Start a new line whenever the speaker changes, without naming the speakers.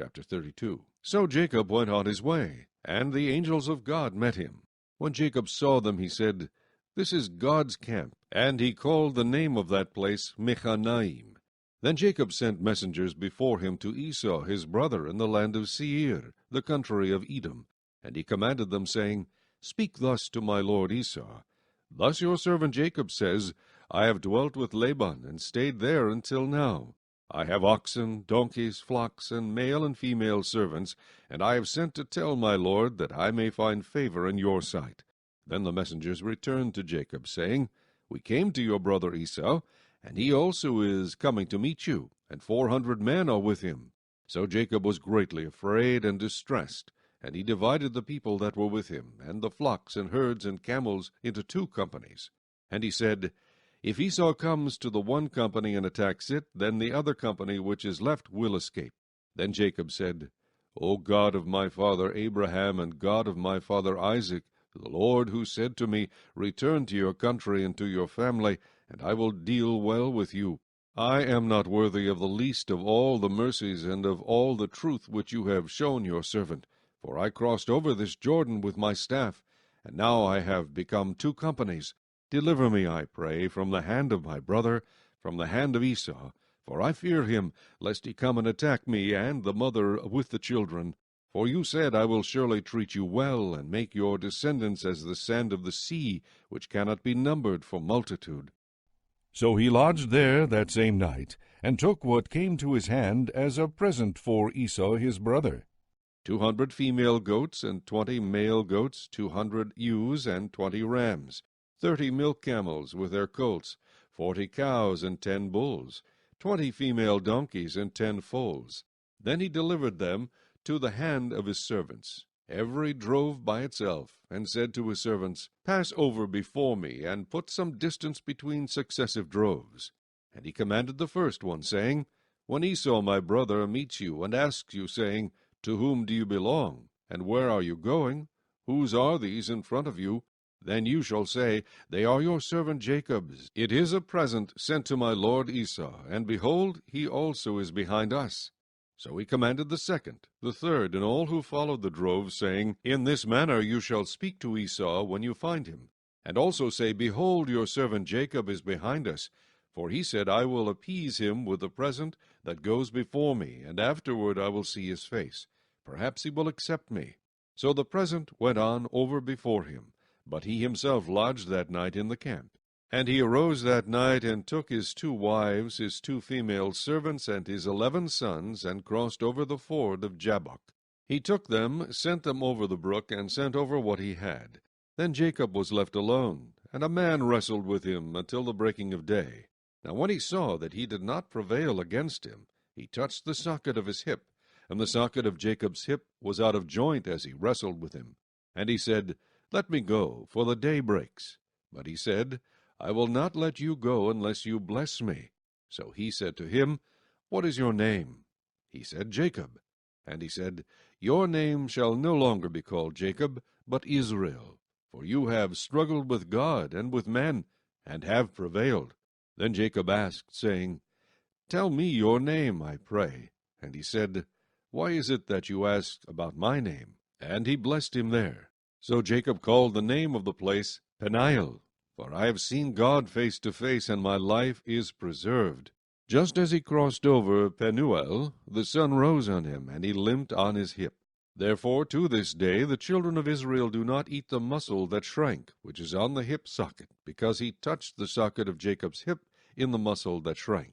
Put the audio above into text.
Chapter 32. So Jacob went on his way, and the angels of God met him. When Jacob saw them, he said, This is God's camp. And he called the name of that place Mechanaim. Then Jacob sent messengers before him to Esau his brother in the land of Seir, the country of Edom. And he commanded them, saying, Speak thus to my lord Esau. Thus your servant Jacob says, I have dwelt with Laban, and stayed there until now. I have oxen, donkeys, flocks, and male and female servants, and I have sent to tell my lord that I may find favor in your sight. Then the messengers returned to Jacob, saying, We came to your brother Esau, and he also is coming to meet you, and 400 men are with him. So Jacob was greatly afraid and distressed, and he divided the people that were with him, and the flocks and herds and camels, into 2 companies. And he said, If Esau comes to the one company and attacks it, then the other company which is left will escape. Then Jacob said, O God of my father Abraham, and God of my father Isaac, the Lord who said to me, Return to your country and to your family, and I will deal well with you. I am not worthy of the least of all the mercies and of all the truth which you have shown your servant. For I crossed over this Jordan with my staff, and now I have become 2 companies. Deliver me, I pray, from the hand of my brother, from the hand of Esau, for I fear him, lest he come and attack me and the mother with the children. For you said, I will surely treat you well, and make your descendants as the sand of the sea, which cannot be numbered for multitude.
So he lodged there that same night, and took what came to his hand as a present for Esau his brother.
200 female goats, and 20 male goats, 200 ewes, and 20 rams, 30 milk camels with their colts, 40 cows, and 10 bulls, 20 female donkeys, and 10 foals. Then he delivered them to the hand of his servants, every drove by itself, and said to his servants, Pass over before me, and put some distance between successive droves. And he commanded the first one, saying, When Esau my brother meets you, and asks you, saying, To whom do you belong, and where are you going? Whose are these in front of you? Then you shall say, They are your servant Jacob's. It is a present sent to my lord Esau, and behold, he also is behind us. So he commanded the second, the third, and all who followed the drove, saying, In this manner you shall speak to Esau when you find him. And also say, Behold, your servant Jacob is behind us. For he said, I will appease him with the present that goes before me, and afterward I will see his face. Perhaps he will accept me. So the present went on over before him, but he himself lodged that night in the camp. And he arose that night, and took his 2 wives, his 2 female servants, and his 11 sons, and crossed over the ford of Jabbok. He took them, sent them over the brook, and sent over what he had. Then Jacob was left alone, and a man wrestled with him until the breaking of day. Now when he saw that he did not prevail against him, he touched the socket of his hip, and the socket of Jacob's hip was out of joint as he wrestled with him. And he said, Let me go, for the day breaks. But he said, I will not let you go unless you bless me. So he said to him, What is your name? He said, Jacob. And he said, Your name shall no longer be called Jacob, but Israel, for you have struggled with God and with men, and have prevailed. Then Jacob asked, saying, Tell me your name, I pray. And he said, Why is it that you ask about my name? And he blessed him there. So Jacob called the name of the place Peniel. For I have seen God face to face, and my life is preserved. Just as he crossed over Penuel, the sun rose on him, and he limped on his hip. Therefore to this day the children of Israel do not eat the muscle that shrank, which is on the hip socket, because he touched the socket of Jacob's hip in the muscle that shrank.